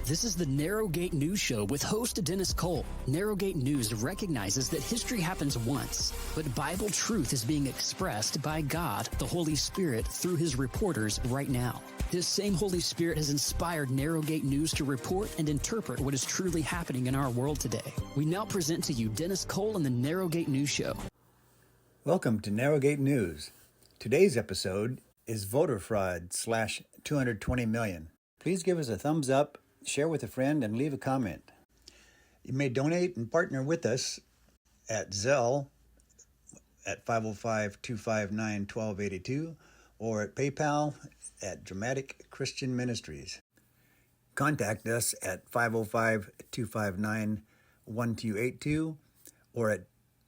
This is the Narrowgate News Show with host Dennis Cole. Narrowgate News recognizes that history happens once, but Bible truth is being expressed by God, the Holy Spirit, through his reporters right now. This same Holy Spirit has inspired Narrowgate News to report and interpret what is truly happening in our world today. We now present to you Dennis Cole and the Narrowgate News Show. Welcome to Narrowgate News. Today's episode is voter fraud / 220 million. Please give us a thumbs up, share with a friend, and leave a comment. You may donate and partner with us at Zelle at 505-259-1282 or at PayPal at Dramatic Christian Ministries. Contact us at 505-259-1282 or at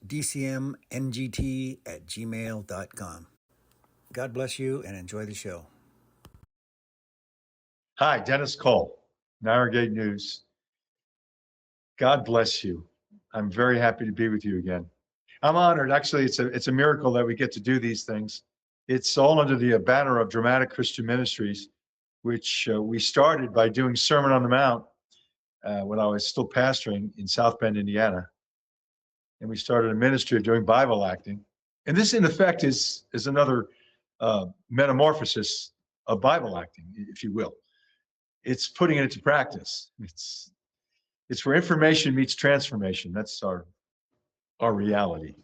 dcmngt@gmail.com. God bless you and enjoy the show. Hi, Dennis Cole, Narrowgate News. God bless you. I'm very happy to be with you again. I'm honored. Actually, it's a miracle that we get to do these things. It's all under the banner of Dramatic Christian Ministries, which we started by doing Sermon on the Mount when I was still pastoring in South Bend, Indiana. And we started a ministry of doing Bible acting. And this, in effect, is another metamorphosis of Bible acting, if you will. It's putting it into practice. It's where information meets transformation. That's our reality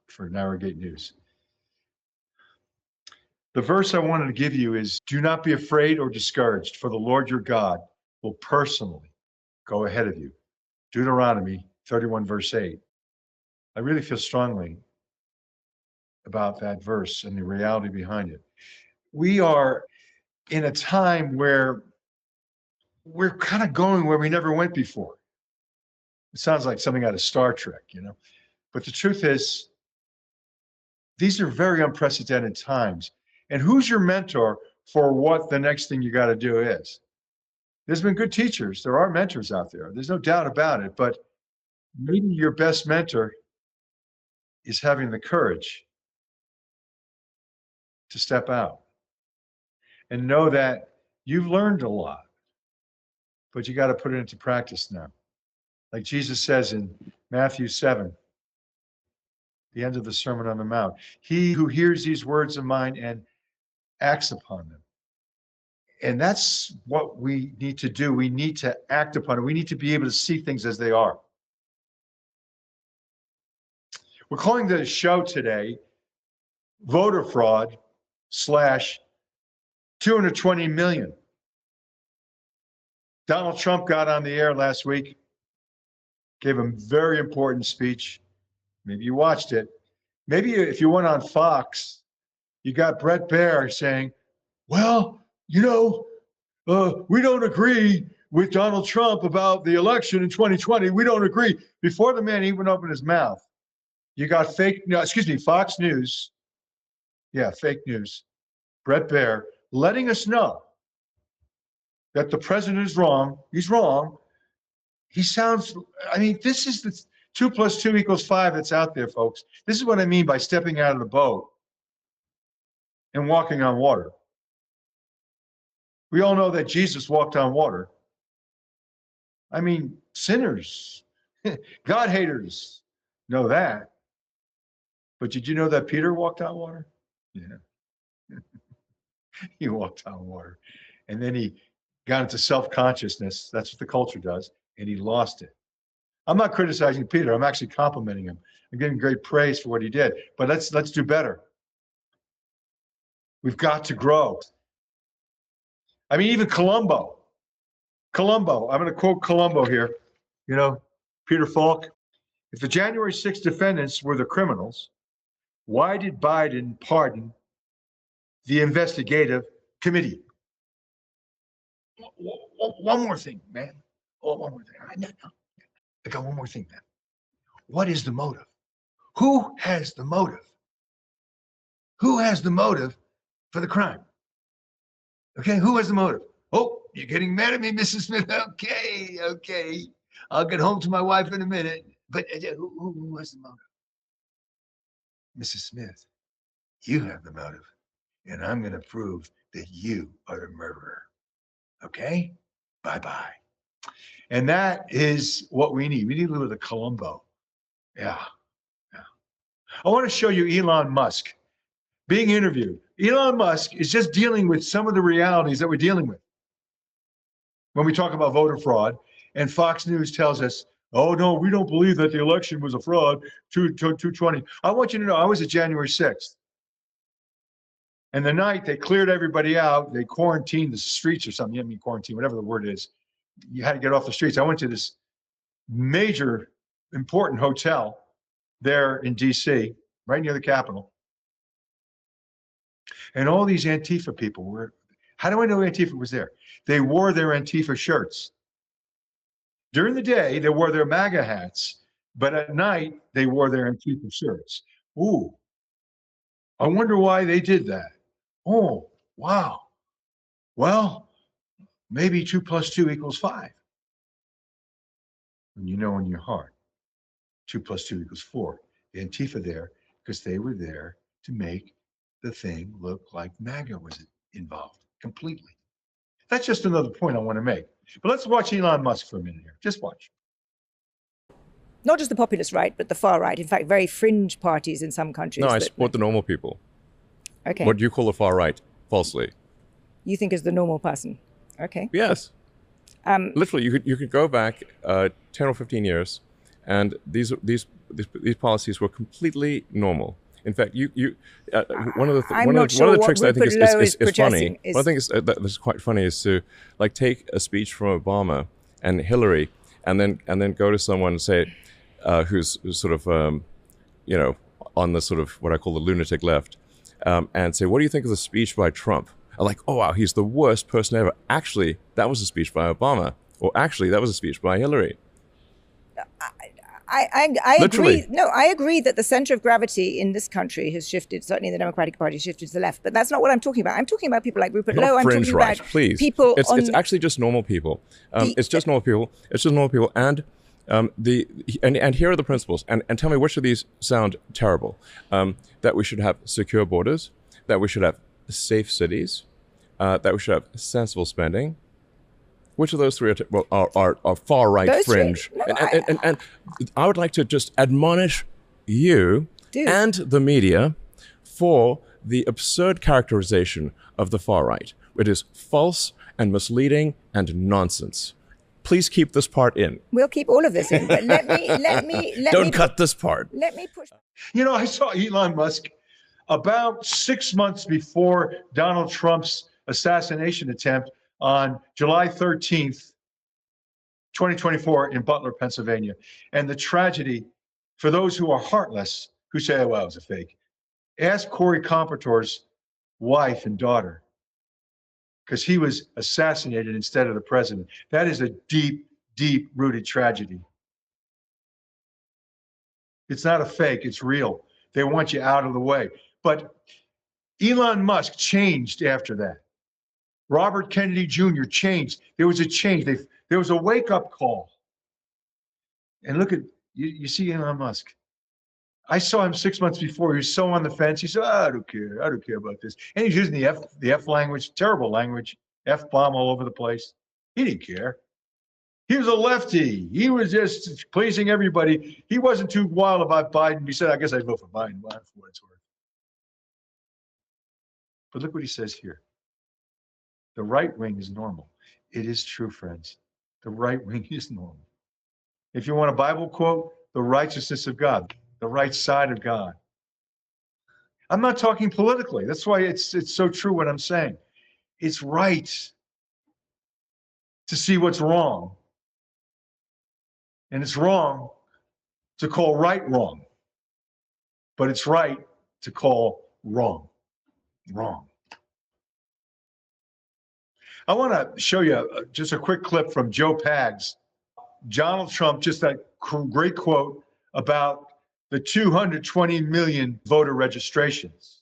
for Narrowgate News. The verse I wanted to give you is, "Do not be afraid or discouraged, for the Lord your God will personally go ahead of you." Deuteronomy 31, verse 8. I really feel strongly about that verse and the reality behind it. We are in a time where we're kind of going where we never went before. It sounds like something out of Star Trek, But the truth is, these are very unprecedented times. And who's your mentor for what the next thing you got to do is? There's been good teachers. There are mentors out there. There's no doubt about it. But maybe your best mentor is having the courage to step out and know that you've learned a lot, but you got to put it into practice now. Like Jesus says in Matthew 7, the end of the Sermon on the Mount, "He who hears these words of mine and acts upon them." And that's what we need to do. We need to act upon it. We need to be able to see things as they are. We're calling the show today Voter Fraud / 220 million. Donald Trump got on the air last week, gave a very important speech. Maybe you watched it. Maybe if you went on Fox, you got Bret Baier saying, "Well, we don't agree with Donald Trump about the election in 2020. We don't agree." Before the man even opened his mouth, you got Fox News. Yeah, fake news. Bret Baier letting us know that the president is wrong. He's wrong. This is the 2 + 2 = 5 that's out there, folks. This is what I mean by stepping out of the boat and walking on water. We all know that Jesus walked on water. Sinners, God haters know that. But did you know that Peter walked on water? Yeah. He walked on water. And then he got into self-consciousness. That's what the culture does. And he lost it. I'm not criticizing Peter. I'm actually complimenting him. I'm giving great praise for what he did. But let's do better. We've got to grow. Even Columbo. I'm going to quote Columbo here. Peter Falk. "If the January 6th defendants were the criminals, why did Biden pardon the investigative committee?" One more thing, man. One more thing. I got one more thing, man. What is the motive? Who has the motive? Who has the motive for the crime? Okay, who has the motive? Oh, you're getting mad at me, Mrs. Smith. Okay. I'll get home to my wife in a minute. But who has the motive? Mrs. Smith, you have the motive. And I'm going to prove that you are the murderer. Okay? Bye-bye. And that is what we need. We need a little bit of Columbo. Yeah. I want to show you Elon Musk being interviewed. Elon Musk is just dealing with some of the realities that we're dealing with when we talk about voter fraud. And Fox News tells us, oh, no, we don't believe that the election was a fraud, 220. I want you to know, I was at January 6th. And the night they cleared everybody out, they quarantined the streets or something. I mean, quarantine, whatever the word is. You had to get off the streets. I went to this major, important hotel there in DC, right near the Capitol. And all these Antifa people were, how do I know Antifa was there? They wore their Antifa shirts. During the day, they wore their MAGA hats, but at night, they wore their Antifa shirts. Ooh, I wonder why they did that. Oh, wow. Well, maybe 2 + 2 = 5. And you know in your heart, 2 + 2 = 4. The Antifa there, because they were there to make the thing look like MAGA was involved completely. That's just another point I want to make. But let's watch Elon Musk for a minute here. Just watch. Not just the populist right, but the far right. In fact, very fringe parties in some countries. No, I support the normal people. Okay. What do you call the far right? Falsely. You think is the normal person. Okay. Yes. Literally, you could go back 10 or 15 years, and these policies were completely normal. In fact, one of the tricks that I think is funny. One of the things that's quite funny is to like take a speech from Obama and Hillary, and then go to someone and say, who's sort of on the sort of what I call the lunatic left, and say, what do you think of the speech by Trump? I'm like, oh wow, he's the worst person ever. Actually, that was a speech by Obama, or actually, that was a speech by Hillary. I agree. No, I agree that the center of gravity in this country has shifted. Certainly, the Democratic Party shifted to the left. But that's not what I'm talking about. I'm talking about people like Rupert Lowe. I'm fringe talking right, about please. People. It's actually just normal people. It's just normal people. It's just normal people. And and here are the principles. And tell me which of these sound terrible. That we should have secure borders. That we should have safe cities. That we should have sensible spending. Which of those three are far right fringe? No, and I would like to just admonish you and the media for the absurd characterization of the far right. It is false and misleading and nonsense. Please keep this part in. We'll keep all of this in, but let me Don't cut this part. Let me push. You know, I saw Elon Musk about 6 months before Donald Trump's assassination attempt on July 13th, 2024 in Butler, Pennsylvania. And the tragedy, for those who are heartless, who say, oh, well, it was a fake, ask Corey Compertore's wife and daughter, because he was assassinated instead of the president. That is a deep, deep-rooted tragedy. It's not a fake, it's real. They want you out of the way. But Elon Musk changed after that. Robert Kennedy Jr. changed. There was a change. There was a wake-up call. And look at, you see Elon Musk. I saw him 6 months before. He was so on the fence. He said, oh, I don't care. I don't care about this. And he's using the F language, terrible language, F-bomb all over the place. He didn't care. He was a lefty. He was just pleasing everybody. He wasn't too wild about Biden. He said, I guess I'd vote for Biden. Well, for what it's worth. But look what he says here. The right wing is normal. It is true, friends. The right wing is normal. If you want a Bible quote, the righteousness of God, the right side of God. I'm not talking politically. That's why it's so true what I'm saying. It's right to see what's wrong. And it's wrong to call right wrong. But it's right to call wrong wrong. I want to show you just a quick clip from Joe Pags. Donald Trump, just that great quote about the 220 million voter registrations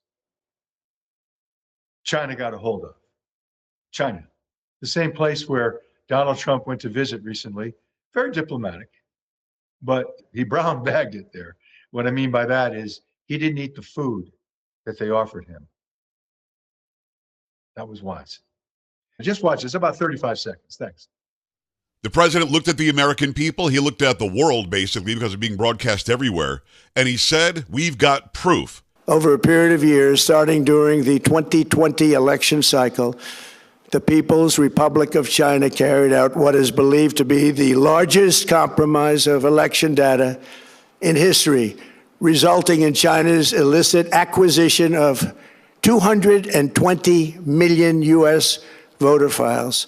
China got a hold of. China, the same place where Donald Trump went to visit recently. Very diplomatic, but he brown bagged it there. What I mean by that is he didn't eat the food that they offered him. That was wise. Just watch this, about 35 seconds. Thanks. The president looked at the American people. He looked at the world, basically, because it's being broadcast everywhere. And he said, we've got proof. Over a period of years, starting during the 2020 election cycle, the People's Republic of China carried out what is believed to be the largest compromise of election data in history, resulting in China's illicit acquisition of 220 million U.S. voter files.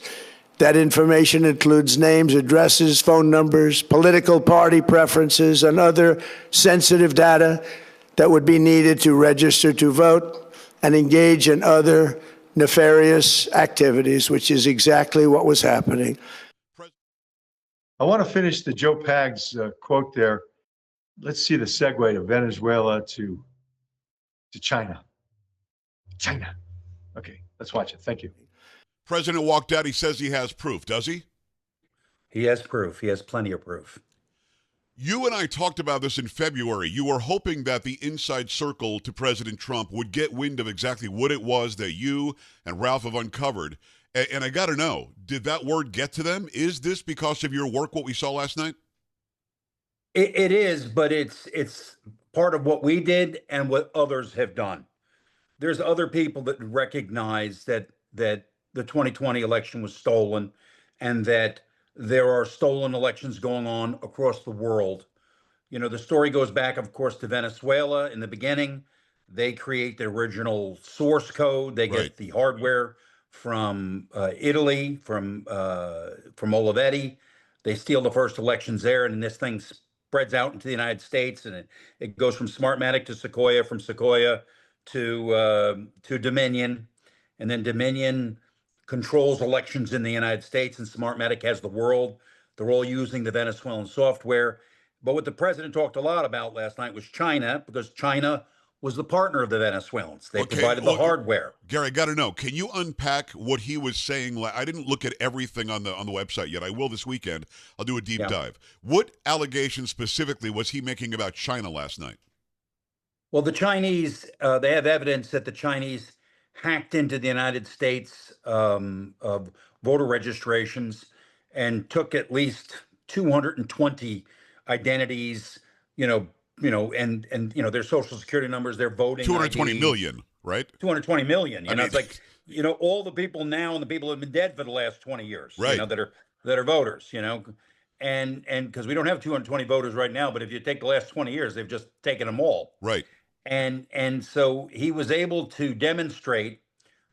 That information includes names, addresses, phone numbers, political party preferences, and other sensitive data that would be needed to register to vote and engage in other nefarious activities, which is exactly what was happening. I want to finish the Joe Pags quote there. Let's see the segue to Venezuela to China. China. Okay, let's watch it. Thank you. President walked out. He says he has proof, does he? He has proof. He has plenty of proof. You and I talked about this in February. You were hoping that the inside circle to President Trump would get wind of exactly what it was that you and Ralph have uncovered. And I got to know, did that word get to them? Is this because of your work, what we saw last night? It is, but it's part of what we did and what others have done. There's other people that recognize that the 2020 election was stolen and that there are stolen elections going on across the world. You know, the story goes back, of course, to Venezuela in the beginning. They create the original source code. They get the hardware from Italy, from Olivetti. They steal the first elections there, and this thing spreads out into the United States, and it goes from Smartmatic to Sequoia, from Sequoia to Dominion, and then Dominion controls elections in the United States, and Smartmatic has the world. They're all using the Venezuelan software. But what the president talked a lot about last night was China, because China was the partner of the Venezuelans. They provided the hardware. Gary, I got to know, can you unpack what he was saying? I didn't look at everything on the website yet. I will this weekend. I'll do a deep dive. What allegations specifically was he making about China last night? Well, the Chinese, they have evidence that the Chinese hacked into the United States of voter registrations and took at least 220 identities, and their social security numbers, their voting 220 IDs. million, right? 220 million. It's like, all the people now and the people who have been dead for the last 20 years, right, that are voters, and because we don't have 220 voters right now, but if you take the last 20 years, they've just taken them all. Right. And so he was able to demonstrate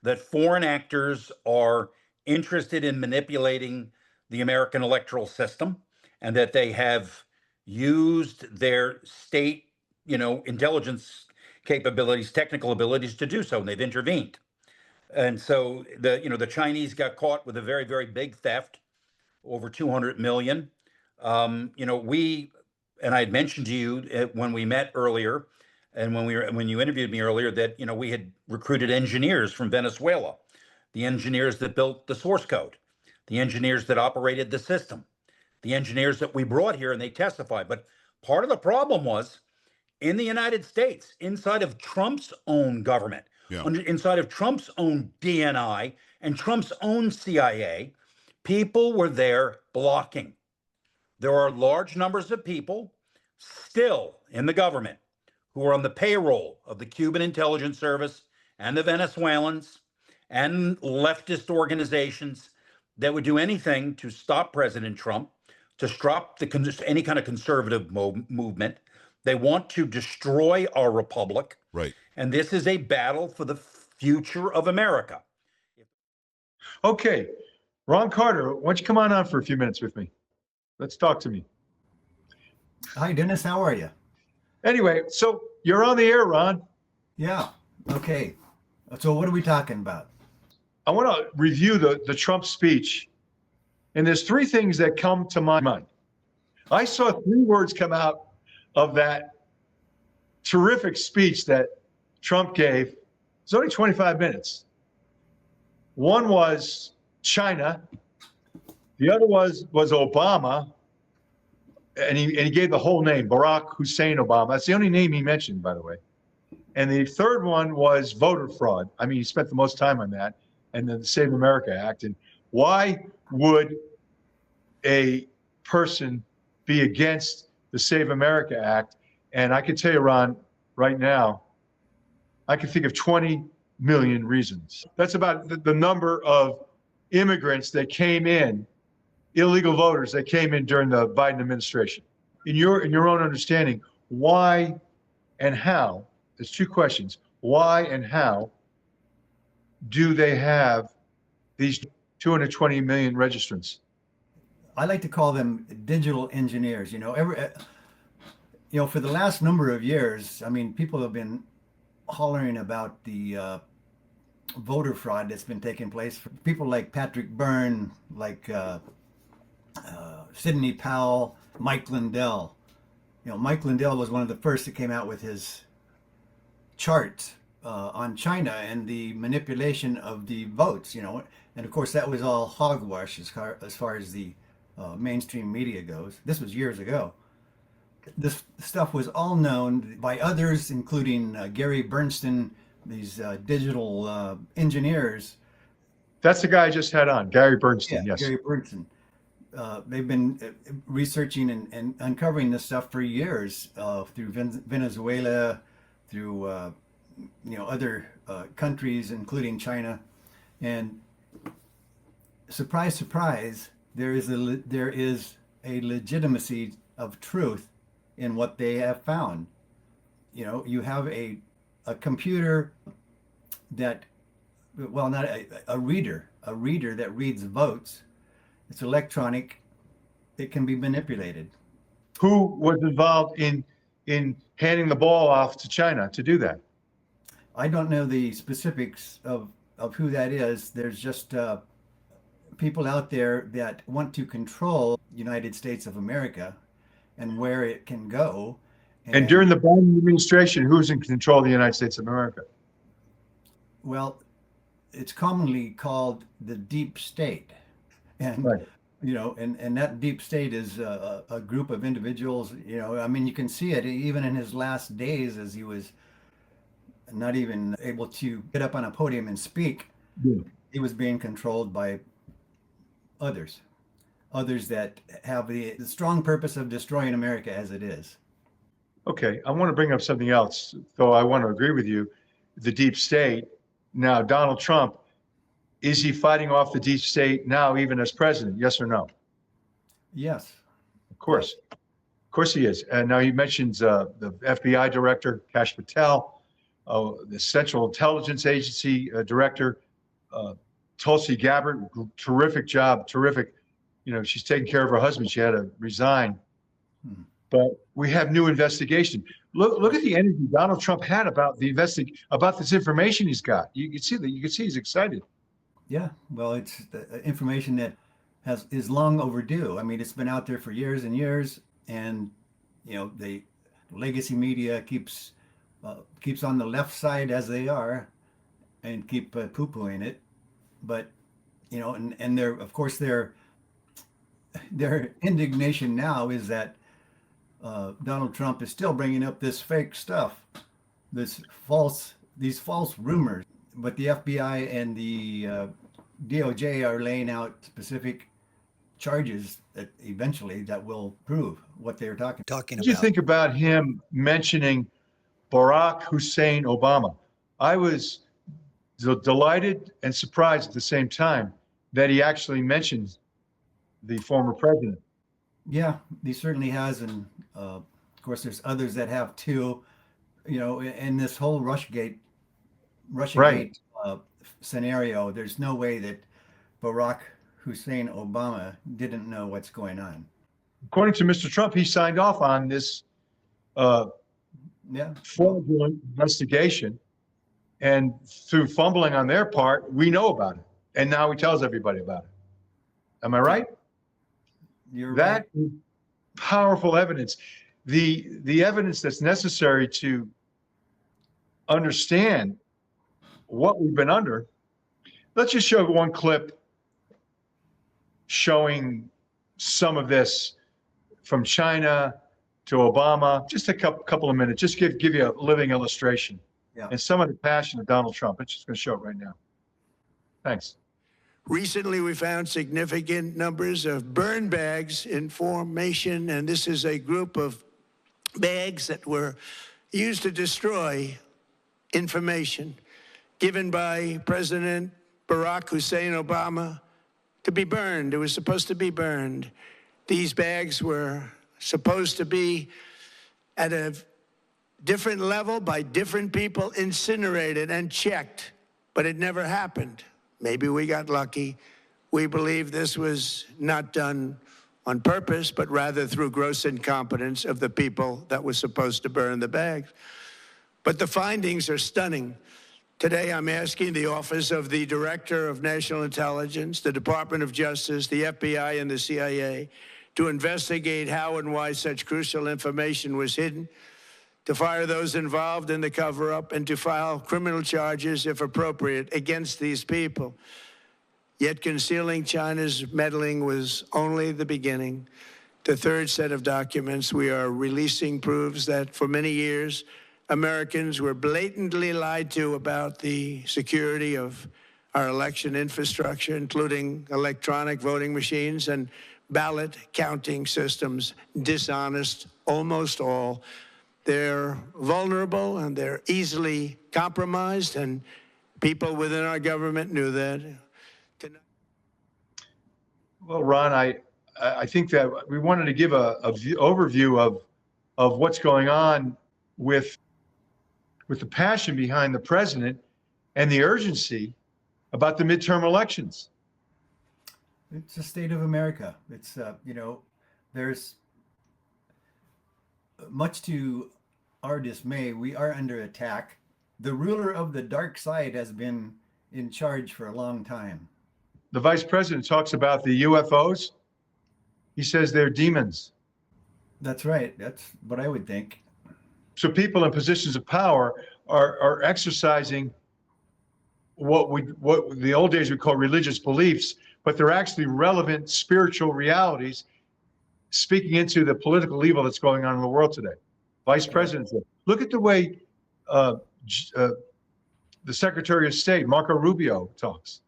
that foreign actors are interested in manipulating the American electoral system, and that they have used their state, intelligence capabilities, technical abilities to do so, and they've intervened. And so the Chinese got caught with a very, very big theft, over 200 million. And I had mentioned to you when we met earlier, and when you interviewed me earlier, that we had recruited engineers from Venezuela, the engineers that built the source code, the engineers that operated the system, the engineers that we brought here, and they testified. But part of the problem was in the United States, inside of Trump's own government, inside of Trump's own DNI and Trump's own CIA, people were there blocking. There are large numbers of people still in the government who are on the payroll of the Cuban intelligence service and the Venezuelans and leftist organizations that would do anything to stop President Trump, to stop any kind of conservative movement. They want to destroy our republic. Right. And this is a battle for the future of America. Okay. Ron Carter, why don't you come on for a few minutes with me? Let's talk to me. Hi, Dennis. How are you? Anyway, so you're on the air, Ron. Yeah. Okay. So what are we talking about? I want to review the Trump speech. And there's three things that come to my mind. I saw three words come out of that terrific speech that Trump gave. It's only 25 minutes. One was China. The other was Obama. And he gave the whole name, Barack Hussein Obama. That's the only name he mentioned, by the way. And the third one was voter fraud. I mean, he spent the most time on that, and then the Save America Act. And why would a person be against the Save America Act? And I can tell you, Ron, right now, I can think of 20 million reasons. That's about the number of immigrants that came in, illegal voters that came in during the Biden administration. In your own understanding, why and how, there's two questions. Why and how do they have these 220 million registrants? I like to call them digital engineers. For the last number of years, I mean, people have been hollering about the voter fraud that's been taking place. For people like Patrick Byrne, like Sidney Powell, Mike Lindell. Mike Lindell was one of the first that came out with his chart on China and the manipulation of the votes. And of course that was all hogwash as far as the mainstream media goes. This was years ago. This stuff was all known by others, including Gary Bernstein, these digital engineers. That's the guy I just had on, Gary Bernstein. Yeah, yes. Gary Bernstein. They've been researching and uncovering this stuff for years through Venezuela, through other countries, including China. And surprise, surprise, there is a legitimacy of truth in what they have found. You have a computer that, well, not a reader that reads votes. It's electronic. It can be manipulated. Who was involved in handing the ball off to China to do that? I don't know the specifics of who that is. There's just people out there that want to control the United States of America and where it can go. And during the Biden administration, who's in control of the United States of America? Well, it's commonly called the deep state. And, right. And that deep state is a group of individuals, I mean, you can see it even in his last days as he was not even able to get up on a podium and speak. Yeah. He was being controlled by others that have the strong purpose of destroying America as it is. Okay, I want to bring up something else, though I want to agree with you. The deep state. Now, Donald Trump, is he fighting off the deep state now, even as president? Yes or no? Yes. Of course. Of course he is. And now he mentions the FBI director, Kash Patel, the Central Intelligence Agency director, Tulsi Gabbard, terrific job, terrific. She's taking care of her husband. She had to resign. But we have new investigation. Look at the energy Donald Trump had about about this information he's got. You can see he's excited. Yeah, well, it's the information that is long overdue. I mean, it's been out there for years and years, and the legacy media keeps on the left side as they are, and keep poo-pooing it. But and their indignation now is that Donald Trump is still bringing up this fake stuff, these false rumors. But the FBI and the DOJ are laying out specific charges that will prove what they're talking about. What do you think about him mentioning Barack Hussein Obama? I was delighted and surprised at the same time that he actually mentioned the former president. Yeah, he certainly has, and of course, there's others that have too. In this whole Russiagate right. Scenario, there's no way that Barack Hussein Obama didn't know what's going on. According to Mr. Trump, he signed off on this fraudulent investigation, and through fumbling on their part, we know about it, and now he tells everybody about it. Am I right? You're that right. Is powerful evidence. The evidence that's necessary to understand what we've been under. Let's just show one clip showing some of this from China to Obama. Just a couple of minutes. Just give you a living illustration. Yeah. And some of the passion of Donald Trump. I'm just going to show it right now. Thanks. Recently, we found significant numbers of burn bags in formation, and this is a group of bags that were used to destroy information given by President Barack Hussein Obama to be burned. It was supposed to be burned. These bags were supposed to be at a different level by different people, incinerated and checked, but it never happened. Maybe we got lucky. We believe this was not done on purpose, but rather through gross incompetence of the people that were supposed to burn the bags. But the findings are stunning. Today, I'm asking the Office of the Director of National Intelligence, the Department of Justice, the FBI, and the CIA to investigate how and why such crucial information was hidden, to fire those involved in the cover-up, and to file criminal charges, if appropriate, against these people. Yet concealing China's meddling was only the beginning. The third set of documents we are releasing proves that for many years, Americans were blatantly lied to about the security of our election infrastructure, including electronic voting machines and ballot counting systems, dishonest, almost all. They're vulnerable and they're easily compromised, and people within our government knew that. Well, Ron, I think that we wanted to give a overview of what's going on with the passion behind the president and the urgency about the midterm elections. It's the state of America. It's, there's much to our dismay. We are under attack. The ruler of the dark side has been in charge for a long time. The vice president talks about the UFOs. He says they're demons. That's right. That's what I would think. So people in positions of power are exercising what the old days we call religious beliefs, but they're actually relevant spiritual realities speaking into the political evil that's going on in the world today. Vice President, look at the way the Secretary of State, Marco Rubio, talks.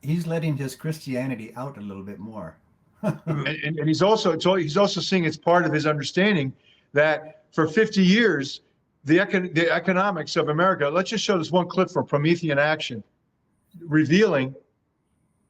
He's letting his Christianity out a little bit more. and he's also seeing it's part of his understanding that for 50 years, the economics of America, let's just show this one clip from Promethean Action, revealing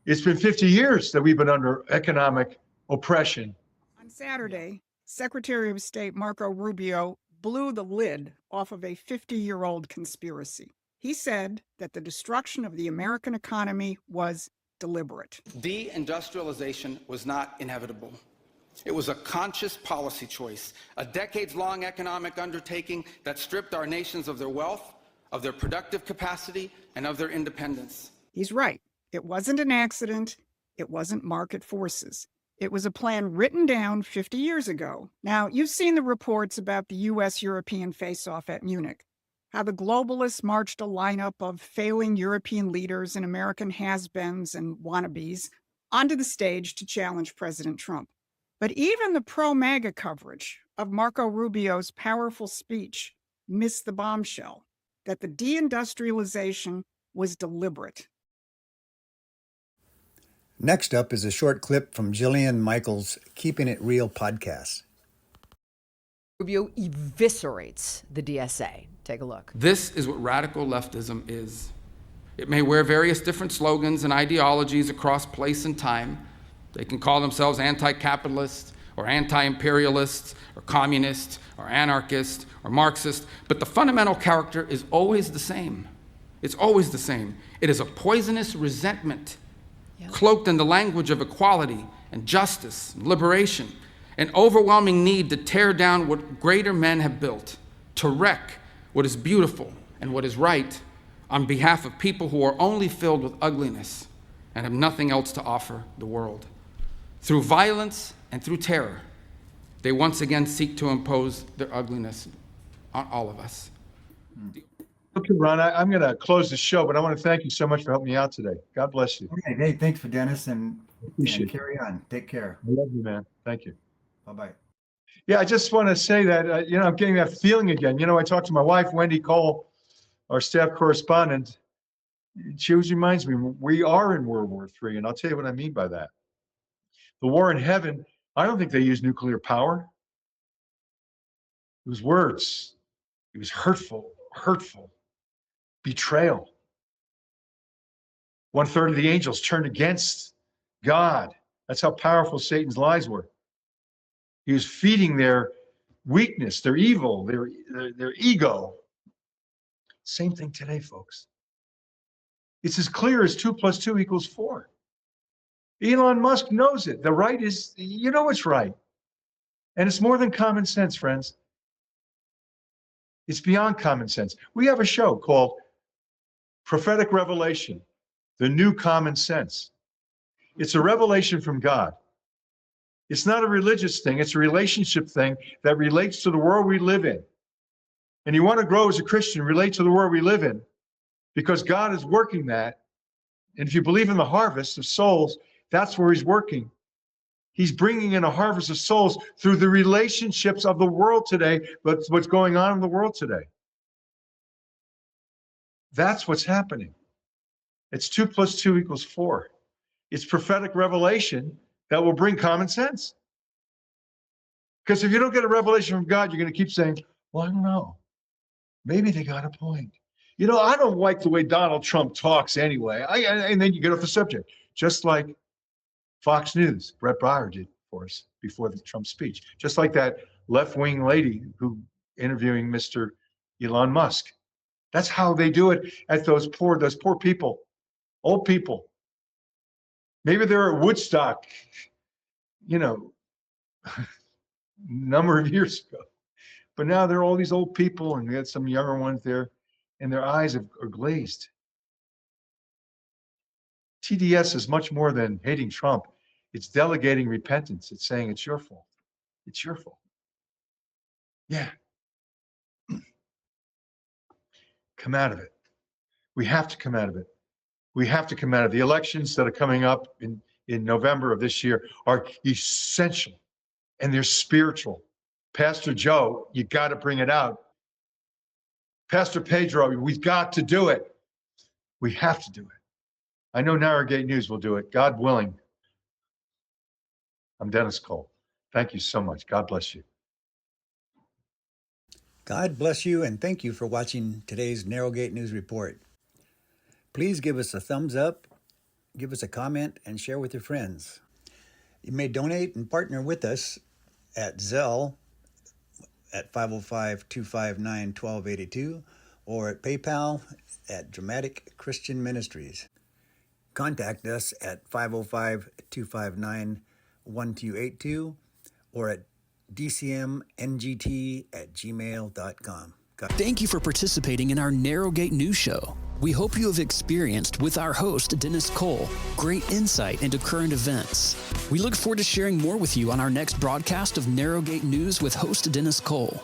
it's been 50 years that we've been under economic oppression. On Saturday, Secretary of State Marco Rubio blew the lid off of a 50-year-old conspiracy. He said that the destruction of the American economy was deliberate. Deindustrialization was not inevitable. It was a conscious policy choice, a decades-long economic undertaking that stripped our nations of their wealth, of their productive capacity, and of their independence. He's right. It wasn't an accident. It wasn't market forces. It was a plan written down 50 years ago. Now, you've seen the reports about the U.S.-European face-off at Munich, how the globalists marched a lineup of failing European leaders and American has-beens and wannabes onto the stage to challenge President Trump. But even the pro-MAGA coverage of Marco Rubio's powerful speech missed the bombshell that the deindustrialization was deliberate. Next up is a short clip from Jillian Michaels' Keeping It Real podcast. Rubio eviscerates the DSA. Take a look. This is what radical leftism is. It may wear various different slogans and ideologies across place and time. They can call themselves anti-capitalist or anti-imperialist or communist or anarchist or Marxist, but the fundamental character is always the same. It's always the same. It is a poisonous resentment cloaked in the language of equality and justice and liberation, an overwhelming need to tear down what greater men have built, to wreck what is beautiful and what is right on behalf of people who are only filled with ugliness and have nothing else to offer the world. Through violence and through terror, they once again seek to impose their ugliness on all of us. Okay, Ron, I'm going to close the show, but I want to thank you so much for helping me out today. God bless you. Okay, hey, thanks for Dennis, and carry on. Take care. I love you, man. Thank you. Bye-bye. Yeah, I just want to say that, I'm getting that feeling again. I talked to my wife, Wendy Cole, our staff correspondent, It always reminds me, we are in World War III, and I'll tell you what I mean by that. The war in heaven, I don't think they used nuclear power. It was words. It was hurtful, betrayal. 1/3 of the angels turned against God. That's how powerful Satan's lies were. He was feeding their weakness, their evil, their ego. Same thing today, folks. It's as clear as 2 + 2 = 4. Elon Musk knows it. The right is, you know it's right. And it's more than common sense, friends. It's beyond common sense. We have a show called Prophetic Revelation, the New Common Sense. It's a revelation from God. It's not a religious thing. It's a relationship thing that relates to the world we live in. And you want to grow as a Christian, relate to the world we live in, because God is working that. And if you believe in the harvest of souls, that's where he's working. He's bringing in a harvest of souls through the relationships of the world today, but what's going on in the world today. That's what's happening. It's 2 + 2 = 4. It's prophetic revelation that will bring common sense. Because if you don't get a revelation from God, you're going to keep saying, well, I don't know. Maybe they got a point. You know, I don't like the way Donald Trump talks anyway. And then you get off the subject, just like Fox News, Brett Breyer did for us before the Trump speech. Just like that left-wing lady who interviewing Mr. Elon Musk. That's how they do it at those poor people, old people. Maybe they're at Woodstock, you know, a number of years ago. But now there are all these old people, and we had some younger ones there, and their eyes are glazed. TDS is much more than hating Trump. It's delegating repentance. It's saying it's your fault. It's your fault. Yeah. Come out of it. We have to come out of it. We have to come out of the elections that are coming up in November of this year are essential, and they're spiritual. Pastor Joe, you got to bring it out. Pastor Pedro, we've got to do it. We have to do it. I know Narrowgate News will do it, God willing. I'm Dennis Cole. Thank you so much. God bless you. God bless you, and thank you for watching today's Narrowgate News Report. Please give us a thumbs up, give us a comment, and share with your friends. You may donate and partner with us at Zelle at 505-259-1282 or at PayPal at Dramatic Christian Ministries. Contact us at 505-259-1282 or at dcmngt@gmail.com. Thank you for participating in our Narrowgate News Show. We hope you have experienced with our host, Dennis Cole, great insight into current events. We look forward to sharing more with you on our next broadcast of Narrowgate News with host Dennis Cole.